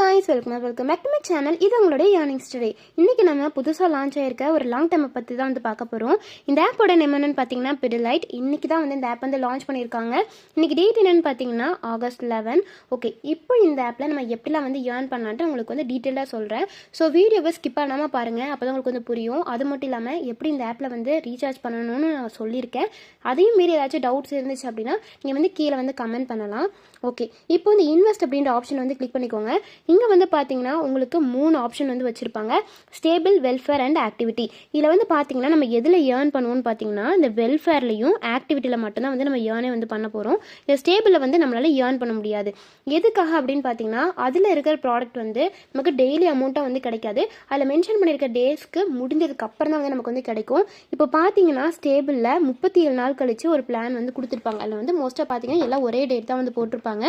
guys, welcome back to my channel. இது உங்களுடைய earnings today. இன்னைக்கு நம்ம புதுசா லான்ச் ஆயிருக்க ஒரு லாங் டைம் பத்தி தான் வந்து பார்க்க போறோம். இந்த ஆப்போட நேம் என்னன்னு பாத்தீங்கன்னா Pidilite. இன்னைக்கு தான் வந்து இந்த ஆப் வந்து லான்ச் பண்ணிருக்காங்க. இன்னைக்கு டேட் என்னன்னு பாத்தீங்கன்னா ஆகஸ்ட் 11. ஓகே, இப்போ இந்த ஆப்ல நம்ம எப்படிலாம் வந்து earn பண்ணலாம்னு உங்களுக்கு வந்து டீடைலா சொல்றேன். சோ வீடியோவை ஸ்கிப் பண்ணாம பாருங்க, அப்பதான் உங்களுக்கு வந்து புரியும். அது மட்டும் இல்லாம எப்படி இந்த ஆப்ல வந்து ரீசார்ஜ் பண்ணணும்னு நான் சொல்லியிருக்கேன். அதையும் மீறி ஏதாச்சும் டவுட்ஸ் இருந்துச்சு அப்படின்னா நீங்க வந்து கீழே வந்து கமெண்ட் பண்ணலாம். ஓகே, இப்போ இந்த இன்வெஸ்ட் அப்படின்ற ஆப்ஷன் வந்து கிளிக் பண்ணிக்கோங்க. இங்கே வந்து பார்த்தீங்கன்னா உங்களுக்கு 3 ஆப்ஷன் வந்து வச்சுருப்பாங்க. Stable, welfare and activity. இதில் வந்து பார்த்தீங்கன்னா நம்ம எதில் ஏர்ன் பண்ணுவோம்னு பார்த்தீங்கன்னா இந்த வெல்ஃபேர்லையும் ஆக்டிவிட்டியில் மட்டும்தான் வந்து நம்ம ஏர்னே வந்து பண்ண போகிறோம். இந்த ஸ்டேபிளில் வந்து நம்மளால் ஏர்ன் பண்ண முடியாது. எதுக்காக அப்படின்னு பார்த்தீங்கன்னா அதில் இருக்கிற ப்ராடக்ட் வந்து நமக்கு டெய்லி அமௌண்ட்டாக வந்து கிடைக்காது. அதில் மென்ஷன் பண்ணியிருக்க டேஸ்க்கு முடிஞ்சதுக்கு அப்புறம் தான் வந்து நமக்கு வந்து கிடைக்கும். இப்போ பார்த்தீங்கன்னா ஸ்டேபிளில் 37 நாள் கழிச்சு ஒரு பிளான் வந்து கொடுத்துருப்பாங்க. அதில் வந்து மோஸ்ட்டாக பார்த்தீங்கன்னா எல்லாம் ஒரே டேட் தான் வந்து போட்டிருப்பாங்க.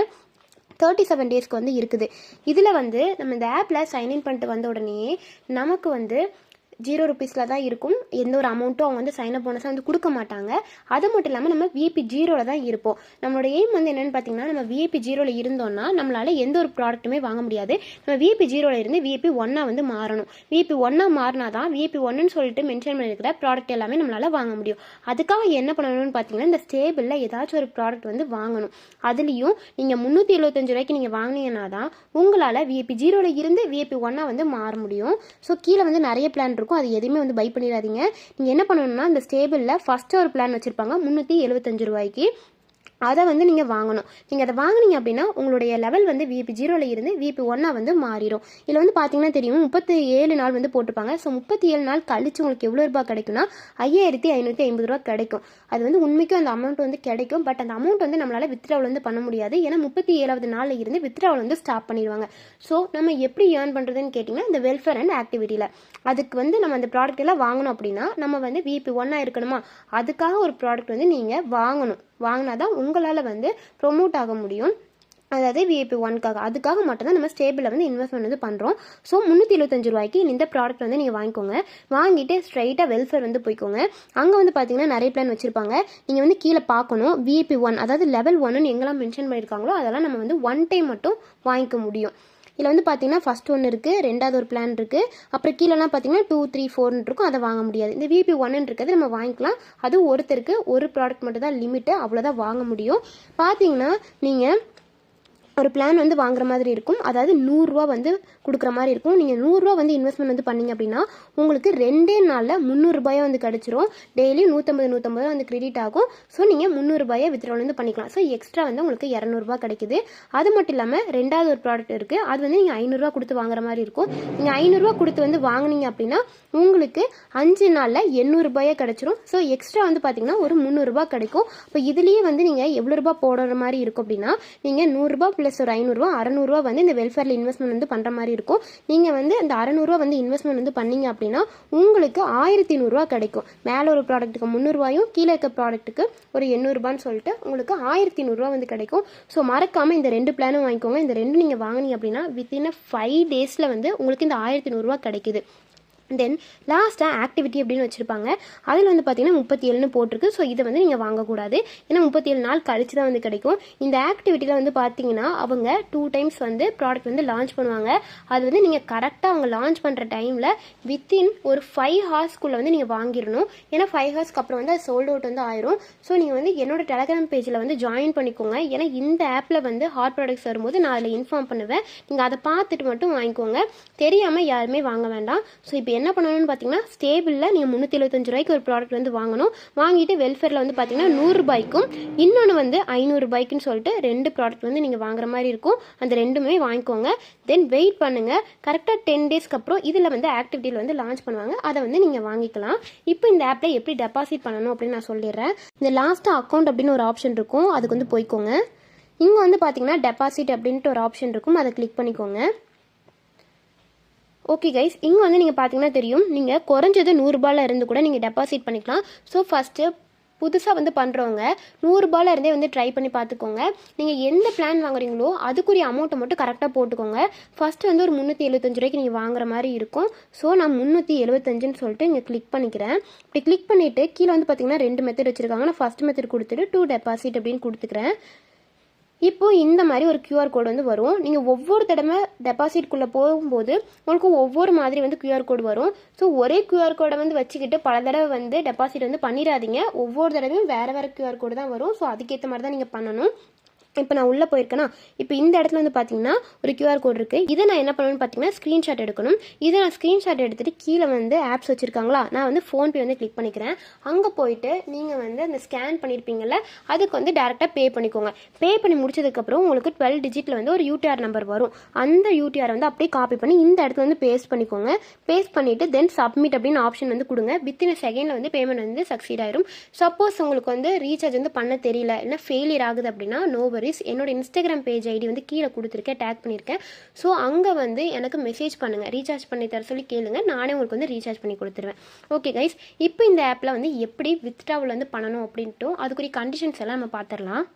37 டேஸ்க்கு வந்து இருக்குது. இதில் வந்து நம்ம இந்த ஆப்பில் சைன்இன் பண்ணிட்டு வந்த உடனே நமக்கு வந்து 0 ரூபீஸில் தான் இருக்கும். எந்த ஒரு அமௌண்ட்டும் அவங்க வந்து சைன்அப் போனஸாக வந்து கொடுக்க மாட்டாங்க. அது மட்டும் இல்லாமல் நம்ம VIP 0ல் தான் இருப்போம். நம்மளோட எய்ம் வந்து என்னென்னு பார்த்தீங்கன்னா நம்ம VIP 0ல் இருந்தோம்னா நம்மளால் எந்த ஒரு ப்ராடக்ட்டுமே வாங்க முடியாது. நம்ம VIP 0ல் இருந்து VIP 1 வந்து மாறணும். VIP 1 மாறினா தான் VIP 1ன்னு சொல்லிட்டு மென்ஷன் பண்ணியிருக்கிற ப்ராடக்ட் எல்லாமே நம்மளால் வாங்க முடியும். அதுக்காக என்ன பண்ணணும்னு பார்த்தீங்கன்னா இந்த ஸ்டேபிளில் ஏதாச்சும் ஒரு ப்ராடக்ட் வந்து வாங்கணும். அதுலேயும் நீங்கள் 375 ரூபாய்க்கு நீங்கள் வாங்கினீங்கன்னா தான் உங்களால் VIP 0ல் இருந்து VIP 1 வந்து மாற முடியும். ஸோ கீழே வந்து நிறைய பிளான் இருக்கும். அது எதுவுமே வந்து பை பண்ணிடாதீங்க. நீங்க என்ன பண்ணணும்னா இந்த ஸ்டேபிள்ல ஃபர்ஸ்ட் ஒரு பிளான் வச்சிருப்பாங்க 375 ரூபாய்க்கு. அதை வந்து நீங்கள் வாங்கணும். நீங்கள் அதை வாங்கினீங்க அப்படின்னா உங்களுடைய லெவல் வந்து VIP 0ல் இருந்து VIP 1 வந்து மாறிடும். இதில் வந்து பார்த்தீங்கன்னா தெரியும் 37 நாள் வந்து போட்டிருப்பாங்க. ஸோ 37 நாள் கழிச்சு உங்களுக்கு எவ்வளோ ரூபாய் கிடைக்கும்னா 5550 ரூபா கிடைக்கும். அது வந்து உண்மைக்கும் அந்த அமௌண்ட் வந்து கிடைக்கும். பட் அந்த அமௌண்ட் வந்து நம்மளால் வித்ட்ராவல் வந்து பண்ண முடியாது. ஏன்னா 37வது நாளில் இருந்து வித்ட்ராவல் வந்து ஸ்டாப் பண்ணிடுவாங்க. ஸோ நம்ம எப்படி ஏர்ன் பண்ணுறதுன்னு கேட்டிங்கன்னா இந்த வெல்ஃபேர் அண்ட் ஆக்டிவிட்டியில் அதுக்கு வந்து நம்ம அந்த ப்ராடக்ட் எல்லாம் வாங்கணும் அப்படின்னா நம்ம வந்து VIP 1 இருக்கணுமா, அதுக்காக ஒரு ப்ராடக்ட் வந்து நீங்கள் வாங்கினா தான் உங்களால் வந்து ப்ரொமோட் ஆக முடியும். அதாவது VIP 1க்காக அதுக்காக மட்டும்தான் நம்ம ஸ்டேபிளில் வந்து இன்வெஸ்ட்மெண்ட் வந்து பண்ணுறோம். ஸோ 375 ரூபாய்க்கு இந்த ப்ராடக்ட் வந்து நீங்கள் வாங்கிக்கோங்க. வாங்கிட்டு ஸ்ட்ரைட்டாக வெல்ஃபேர் வந்து போய்க்கோங்க. அங்கே வந்து பார்த்தீங்கன்னா நிறைய பிளான் வச்சுருப்பாங்க. நீங்கள் வந்து கீழே பார்க்கணும் VIP 1 அதாவது லெவல் 1ன்னு எங்கெல்லாம் மென்ஷன் பண்ணியிருக்காங்களோ அதெல்லாம் நம்ம வந்து 1 டைம் மட்டும் வாங்கிக்க முடியும். இதில் வந்து பார்த்தீங்கன்னா ஃபர்ஸ்ட் ஒன்று இருக்குது, ரெண்டாவது ஒரு பிளான் இருக்குது, அப்புறம் கீழெல்லாம் பார்த்தீங்கன்னா 2, 3, 4 இருக்கும். அதை வாங்க முடியாது. இந்த VIP 1 இருக்கிறது நம்ம வாங்கிக்கலாம். அது ஒருத்தருக்கு ஒரு ப்ராடக்ட் மட்டும் தான் லிமிட்டு, அவ்வளோதான் வாங்க முடியும். பார்த்தீங்கன்னா நீங்கள் ஒரு பிளான் வந்து வாங்குற மாதிரி இருக்கும். அதாவது 100 ரூபா வந்து கொடுக்குற மாதிரி இருக்கும். நீங்கள் 100 ரூபா வந்து இன்வெஸ்ட்மெண்ட் வந்து பண்ணீங்க அப்படின்னா உங்களுக்கு 2 நாளில் 300 ரூபாயை வந்து கிடச்சிரும். டெய்லி 150 வந்து கிரெடிட் ஆகும். ஸோ நீங்கள் 300 ரூபாயை வித்ட்ராவல் வந்து பண்ணிக்கலாம். ஸோ எக்ஸ்ட்ரா வந்து உங்களுக்கு 200 ரூபா கிடைக்குது. அது மட்டும் இல்லாமல் ரெண்டாவது ஒரு ப்ராடக்ட் இருக்குது. அது வந்து நீங்கள் 500 ரூபா கொடுத்து வாங்குற மாதிரி இருக்கும். நீங்கள் 500 ரூபா கொடுத்து வந்து வாங்கினீங்க அப்படின்னா உங்களுக்கு 5 நாளில் 800 ரூபாயே கிடச்சிரும். ஸோ எக்ஸ்ட்ரா வந்து பார்த்தீங்கன்னா ஒரு 300 ரூபா கிடைக்கும். இப்போ இதுலேயே வந்து நீங்கள் எவ்வளோ ரூபா போடுற மாதிரி இருக்கும் அப்படின்னா நீங்கள் 100 ரூபா ப்ளஸ் ஒரு 500 ரூபா 600 ரூபா வந்து இந்த வெல்ஃபேரில் இன்வெஸ்ட்மெண்ட் வந்து பண்ணுற மாதிரி இருக்கும். நீங்கள் வந்து இந்த 600 ரூபா வந்து இன்வெஸ்ட்மெண்ட் வந்து பண்ணீங்க அப்படின்னா உங்களுக்கு 1100 ரூபா கிடைக்கும். மேலே ஒரு ப்ராடக்ட்டுக்கு 300 ரூபாயும் கீழே இருக்க ப்ராடக்ட்டுக்கு ஒரு 800 ரூபான்னு சொல்லிட்டு உங்களுக்கு 1100 ரூபா வந்து கிடைக்கும். ஸோ மறக்காமல் இந்த 2 பிளானும் வாங்கிக்கோங்க. இந்த 2 நீங்கள் வாங்கினீங்க அப்படின்னா வித்தின் 5 டேஸில் வந்து உங்களுக்கு இந்த 1100 ரூபா கிடைக்குது. தென் லாஸ்ட்டாக ஆக்டிவிட்டி அப்படின்னு வச்சுருப்பாங்க. அதில் வந்து பார்த்தீங்கன்னா 37ன்னு போட்டிருக்கு. ஸோ இதை வந்து நீங்கள் வாங்கக்கூடாது. ஏன்னா 37 நாள் கழிச்சு தான் வந்து கிடைக்கும். இந்த ஆக்டிவிட்டியில் வந்து பார்த்தீங்கன்னா அவங்க 2 டைம்ஸ் வந்து ப்ராடக்ட் வந்து லான்ச் பண்ணுவாங்க. அது வந்து நீங்கள் கரெக்டாக அவங்க லான்ச் பண்ணுற டைமில் வித்தின் ஒரு 5 ஹார்ஸ்க்குள்ளே வந்து நீங்கள் வாங்கிடணும். ஏன்னா 5 ஹார்ஸ்க்கு அப்புறம் வந்து அது சோல்ட் அவுட் வந்து ஆயிரும். ஸோ நீங்கள் வந்து என்னோட டெலகிராம் பேஜில் வந்து ஜாயின் பண்ணிக்கோங்க. ஏன்னா இந்த ஆப்பில் வந்து ஹாட் ப்ராடக்ட்ஸ் வரும்போது நான் அதில் இன்ஃபார்ம் பண்ணுவேன். நீங்கள் அதை பார்த்துட்டு மட்டும் வாங்கிக்கோங்க. தெரியாமல் யாருமே வாங்க வேண்டாம். ஸோ இப்போ என்ன பண்ணணும்னு பார்த்தீங்கன்னா ஸ்டேபிளில் நீங்கள் 375 ரூபாய்க்கு ஒரு ப்ராடக்ட் வந்து வாங்கணும். வாங்கிட்டு வெல்ஃபேரில் வந்து பார்த்தீங்கன்னா 100 ரூபாய்க்கும் இன்னொன்று வந்து 500 ரூபாய்க்குன்னு சொல்லிட்டு 2 ப்ராடக்ட் வந்து நீங்கள் வாங்குற மாதிரி இருக்கும். அந்த 2மே வாங்கிக்கோங்க. தென் வெயிட் பண்ணுங்கள். கரெக்டாக 10 டேஸ்க்கு அப்புறம் இதில் வந்து ஆக்டிவிட்டியில் வந்து லான்ச் பண்ணுவாங்க. அதை வந்து நீங்கள் வாங்கிக்கலாம். இப்போ இந்த ஆப்பில் எப்படி டெபாசிட் பண்ணணும் அப்படின்னு நான் சொல்லிடுறேன். இந்த லாஸ்ட்டாக அக்கௌண்ட் அப்படின்னு ஒரு ஆப்ஷன் இருக்கும். அதுக்கு வந்து போய்க்கோங்க. இங்கே வந்து பார்த்தீங்கன்னா டெபாசிட் அப்படின்ட்டு ஒரு ஆப்ஷன் இருக்கும். அதை கிளிக் பண்ணிக்கோங்க. ஓகே கைஸ், இங்கே வந்து நீங்கள் பார்த்தீங்கன்னா தெரியும் நீங்கள் குறைஞ்சது 100 ரூபாயில் இருந்து கூட நீங்கள் டெபாசிட் பண்ணிக்கலாம். ஸோ ஃபஸ்ட்டு புதுசாக வந்து பண்ணுறவங்க 100 ரூபாயில் இருந்தே வந்து ட்ரை பண்ணி பார்த்துக்கோங்க. நீங்கள் எந்த பிளான் வாங்குறீங்களோ அதுக்குரிய அமௌண்ட்டை மட்டும் கரெக்டாக போட்டுக்கோங்க. ஃபஸ்ட்டு வந்து ஒரு 375 ரூபாய்க்கு நீங்கள் வாங்குற மாதிரி இருக்கும். ஸோ நான் 375ன்னு சொல்லிட்டு இங்கே கிளிக் பண்ணிக்கிறேன். இப்படி கிளிக் பண்ணிவிட்டு கீழே வந்து பார்த்தீங்கன்னா 2 மெத்தட் வச்சுருக்காங்க. நான் ஃபஸ்ட் மெத்தட் கொடுத்துட்டு 2 டெபாசிட் அப்படின்னு கொடுத்துக்கிறேன். இப்போ இந்த மாதிரி ஒரு QR கோடு வந்து வரும். நீங்கள் ஒவ்வொரு தடவை டெபாசிட்குள்ளே போகும்போது உங்களுக்கு ஒவ்வொரு மாதிரி வந்து QR கோடு வரும். ஸோ ஒரே QR கோடை வந்து வச்சுக்கிட்டு பல தடவை வந்து டெபாசிட் வந்து பண்ணிடாதீங்க. ஒவ்வொரு தடவையும் வேறு வேறு QR கோடு தான் வரும். ஸோ அதுக்கேற்ற மாதிரி தான் நீங்கள் பண்ணணும். இப்போ நான் உள்ளே போயிருக்கேன்னா இப்போ இந்த இடத்துல வந்து பார்த்தீங்கன்னா ஒரு QR கோட் இருக்குது. இதை நான் என்ன பண்ணணும்னு பார்த்தீங்கன்னா ஸ்க்ரீன்ஷாட் எடுக்கணும். இதை நான் ஸ்க்ரீன்ஷாட் எடுத்துகிட்டு கீழே வந்து ஆப்ஸ் வச்சுருக்காங்களா, நான் வந்து ஃபோன்பே வந்து கிளிக் பண்ணிக்கிறேன். அங்கே போயிட்டு நீங்கள் வந்து அந்த ஸ்கேன் பண்ணியிருப்பீங்கள்ல, அதுக்கு வந்து டேரெக்டாக பே பண்ணிக்கோங்க. பே பண்ணி முடிச்சதுக்கப்புறம் உங்களுக்கு 12 டிஜிட்டில் வந்து ஒரு UTR நம்பர் வரும். அந்த UTR வந்து அப்படியே காப்பி பண்ணி இந்த இடத்துல வந்து பேஸ்ட் பண்ணிக்கோங்க. பேஸ்ட் பண்ணிவிட்டு தென் சப்மிட் அப்படின்னு ஆப்ஷன் வந்து கொடுங்க. வித்தின் செகண்டில் வந்து பேமெண்ட் வந்து சக்சீட் ஆயிரும். சப்போஸ் உங்களுக்கு வந்து ரீசார்ஜ் வந்து பண்ண தெரியல, இல்லை ஃபெயிலியர் ஆகுது அப்படின்னா நோ என்னோட இன்ஸ்டாகிராம் பேஜ் ஐடி வந்து கீழே கொடுத்துருக்கேன், டேக் பண்ணியிருக்கேன். ஸோ அங்கே வந்து எனக்கு மெசேஜ் பண்ணுங்கள், ரீசார்ஜ் பண்ணி தர சொல்லி கேளுங்க, நானே உங்களுக்கு வந்து ரீசார்ஜ் பண்ணி கொடுத்துருவேன். ஓகே கைஸ், இப்போ இந்த ஆப்பில் வந்து எப்படி வித்ட்ராவல் வந்து பண்ணணும் அப்படின்ட்டு அதுக்குரிய கண்டிஷன்ஸ் எல்லாம் நம்ம பார்த்துடலாம்.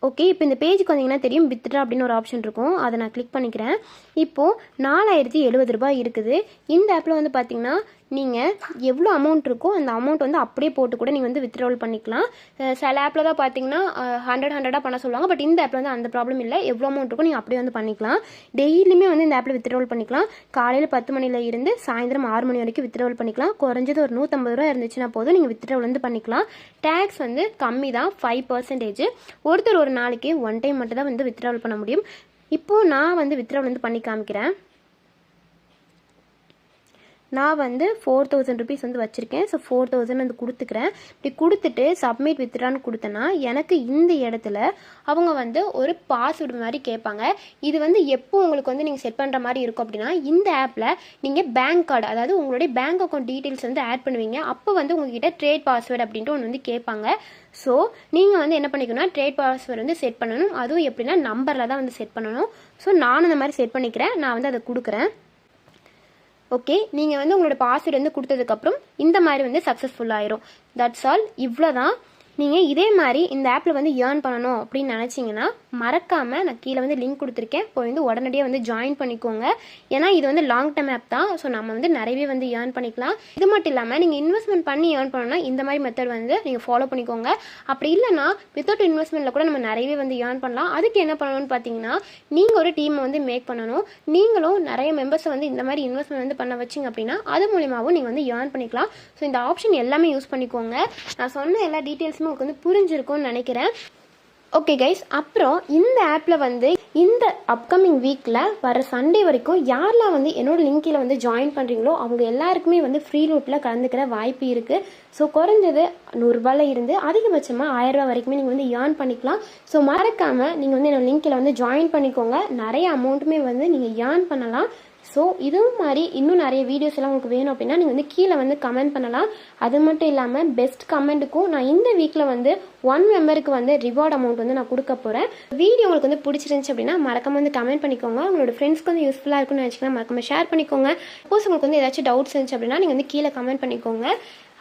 ஓகே, இப்போ இந்த பேஜுக்கு வந்தீங்கன்னா தெரியும் வித்ட்ரா அப்படின்னு ஒரு ஆப்ஷன் இருக்கும். அதை நான் கிளிக் பண்ணிக்கிறேன். இப்போது 4070 ரூபாய் இருக்குது. இந்த ஆப்பில் வந்து பார்த்தீங்கன்னா நீங்கள் எவ்வளோ அமௌண்ட் இருக்கோ அந்த அமௌண்ட் வந்து அப்படியே போட்டு கூட நீங்கள் வந்து வித்ட்ராவல் பண்ணிக்கலாம். சில ஆப்பில் தான் பார்த்தீங்கன்னா 100 பண்ண சொல்லுவாங்க. பட் இந்த ஆப்பில் வந்து அந்த ப்ராப்ளம் இல்லை. எவ்வளோ அமௌண்ட் இருக்கோ நீங்கள் அப்படியே வந்து பண்ணிக்கலாம். டெய்லியுமே வந்து இந்த ஆப்பில் வித்ட்ராவல் பண்ணிக்கலாம். காலையில் 10 மணில இருந்து சாயந்தரம் 6 மணி வரைக்கும் வித்ட்ராவல் பண்ணிக்கலாம். குறைஞ்சது ஒரு 150 ரூபா இருந்துச்சுன்னா போதும், நீங்கள் வித்ட்ராவல் வந்து பண்ணிக்கலாம். டேக்ஸ் வந்து கம்மி தான், 5%. ஒருத்தர் ஒரு நாளைக்கு 1 டைம் மட்டும் தான் வந்து வித்ட்ராவல் பண்ண முடியும். இப்போது நான் வந்து வித்ட்ராவல் வந்து பண்ணி காமிக்கிறேன். நான் வந்து 4000 ருபீஸ் வந்து வச்சுருக்கேன். ஸோ 4000 வந்து கொடுத்துக்கிறேன். இப்படி கொடுத்துட்டு சப்மிட் வித்ட்ரான்னு கொடுத்தேன்னா எனக்கு இந்த இடத்துல அவங்க வந்து ஒரு பாஸ்வேர்டு மாதிரி கேட்பாங்க. இது வந்து எப்போ உங்களுக்கு வந்து நீங்கள் செட் பண்ணுற மாதிரி இருக்கும் அப்படின்னா, இந்த ஆப்பில் நீங்கள் பேங்க் கார்டு, அதாவது உங்களுடைய பேங்க் அக்கௌண்ட் டீட்டெயில்ஸ் வந்து ஆட் பண்ணுவீங்க. அப்போ வந்து உங்ககிட்ட ட்ரேட் பாஸ்வேர்டு அப்படின்ட்டு ஒன்று வந்து கேட்பாங்க. ஸோ நீங்கள் வந்து என்ன பண்ணிக்கணும்னா ட்ரேட் பாஸ்வேர்டு வந்து செட் பண்ணணும். அதுவும் எப்படின்னா நம்பரில் தான் வந்து செட் பண்ணணும். ஸோ நானும் இந்த மாதிரி செட் பண்ணிக்கிறேன். நான் வந்து அதை கொடுக்குறேன். ஓகே, நீங்கள் வந்து உங்களோட பாஸ்வேர்டு வந்து கொடுத்ததுக்கப்புறம் இந்த மாதிரி வந்து சக்ஸஸ்ஃபுல் ஆயிரும். தட்ஸ் ஆல், இவ்வளோ தான். நீங்கள் இதே மாதிரி இந்த ஆப்பில் வந்து ஏர்ன் பண்ணணும் அப்படின்னு நினச்சிங்கன்னா மறக்காமல் நான் கீழே வந்து லிங்க் கொடுத்துருக்கேன், போய் வந்து உடனடியாக வந்து ஜாயின் பண்ணிக்கோங்க. ஏன்னா இது வந்து லாங் டர்ம் ஆப் தான். ஸோ நம்ம வந்து நிறையவே வந்து ஏர்ன் பண்ணிக்கலாம். இது மட்டும் இல்லாமல் நீங்கள் இன்வெஸ்ட்மெண்ட் பண்ணி ஏர்ன் பண்ணணும்னா இந்த மாதிரி மெத்தட் வந்து நீங்கள் ஃபாலோ பண்ணிக்கோங்க. அப்படி இல்லைனா வித்தவுட் இன்வெஸ்ட்மெண்ட்டில் கூட நம்ம நிறையவே வந்து ஏர்ன் பண்ணலாம். அதுக்கு என்ன பண்ணணும்னு பார்த்தீங்கன்னா, நீங்கள் ஒரு டீமை வந்து மேக் பண்ணணும். நீங்களும் நிறைய மெம்பர்ஸை வந்து இந்த மாதிரி இன்வெஸ்ட்மெண்ட் வந்து பண்ண வச்சிங்க அப்படின்னா அது மூலியமாகவும் நீங்கள் வந்து ஏர்ன் பண்ணிக்கலாம். ஸோ இந்த ஆப்ஷன் எல்லாமே யூஸ் பண்ணிக்கோங்க. நான் சொன்ன எல்லா டீட்டெயில்ஸுமே உங்களுக்கு வந்து புரிஞ்சிருக்கும்னு நினைக்கிறேன். ஓகே கைஸ், அப்புறம் இந்த ஆப்பில் வந்து இந்த அப்கமிங் வீக்கில் வர சண்டே வரைக்கும் யாரெல்லாம் வந்து என்னோட லிங்கில் வந்து ஜாயின் பண்ணுறீங்களோ அவங்க எல்லாருக்குமே வந்து ஃப்ரீ லூட்டில் கலந்துக்கிற வாய்ப்பு இருக்குது. ஸோ குறைஞ்சது 100 ரூபாயில் இருந்து அதிகபட்சமாக 1000 ரூபா வரைக்குமே நீங்கள் வந்து ஏர்ன் பண்ணிக்கலாம். ஸோ மறக்காமல் நீங்கள் வந்து என்னோட லிங்கில் வந்து ஜாயின் பண்ணிக்கோங்க. நிறைய அமௌண்ட்டுமே வந்து நீங்கள் ஏர்ன் பண்ணலாம். ஸோ இதுவும் மாதிரி இன்னும் நிறைய வீடியோஸ் எல்லாம் உங்களுக்கு வேணும் அப்படின்னா நீங்கள் வந்து கீழே வந்து கமெண்ட் பண்ணலாம். அது மட்டும் இல்லாமல் பெஸ்ட் கமெண்ட்டுக்கும் நான் இந்த வீக்கில் வந்து 1 மெம்பருக்கு வந்து ரிவார்ட் அமௌண்ட் வந்து நான் கொடுக்க போகிறேன். வீடியோ உங்களுக்கு வந்து பிடிச்சிருந்துச்சு அப்படின்னா மறக்காம வந்து கமெண்ட் பண்ணிக்கோங்க. உங்களோட ஃப்ரெண்ட்ஸ்க்கு வந்து யூஸ்ஃபுல்லாக இருக்குன்னு நினச்சிங்கன்னா மறக்காம ஷேர் பண்ணிக்கோங்க. சப்போஸ் உங்களுக்கு வந்து ஏதாச்சும் டவுட்ஸ் இருந்துச்சு அப்படின்னா நீங்கள் வந்து கீழே கமெண்ட் பண்ணிக்கோங்க.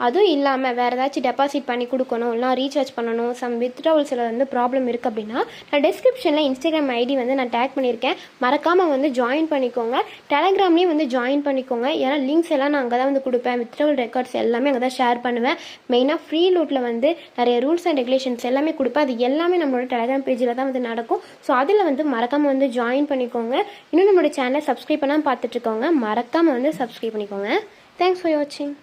அதுவும் இல்லாமல் வேறு ஏதாச்சும் டெபாசிட் பண்ணி கொடுக்கணும், இல்லை ரீசார்ஜ் பண்ணணும், சம் வித்ட்ராவல்ஸில் வந்து ப்ராப்ளம் இருக்குது அப்படின்னா நான் டிஸ்கிரிப்ஷனில் இன்ஸ்டாகிராம் ஐடி வந்து நான் டேக் பண்ணியிருக்கேன். மறக்காமல் வந்து ஜாயின் பண்ணிக்கோங்க. டெலகிராம்லேயும் வந்து ஜாயின் பண்ணிக்கோங்க. ஏன்னா லிங்க்ஸ் எல்லாம் நான் அங்கே தான் வந்து கொடுப்பேன். வித்ட்ராவல் ரெக்கார்ட்ஸ் எல்லாமே அங்கே தான் ஷேர் பண்ணுவேன். மெயினாக ஃப்ரீ லூட்டில் வந்து நிறைய ரூல்ஸ் அண்ட் ரெகுலேஷன்ஸ் எல்லாமே கொடுப்பேன். அது எல்லாமே நம்மளோட டெலகிராம் பேஜில் தான் வந்து நடக்கும். ஸோ அதில் வந்து மறக்காமல் வந்து ஜாயின் பண்ணிக்கோங்க. இன்னும் நம்மளோட சேனலை சப்ஸ்கிரைப் பண்ணாமல் பார்த்துட்ருக்கோங்க, மறக்காமல் வந்து சப்ஸ்கிரைப் பண்ணிக்கோங்க. தேங்க்ஸ் ஃபார் வாட்சிங்.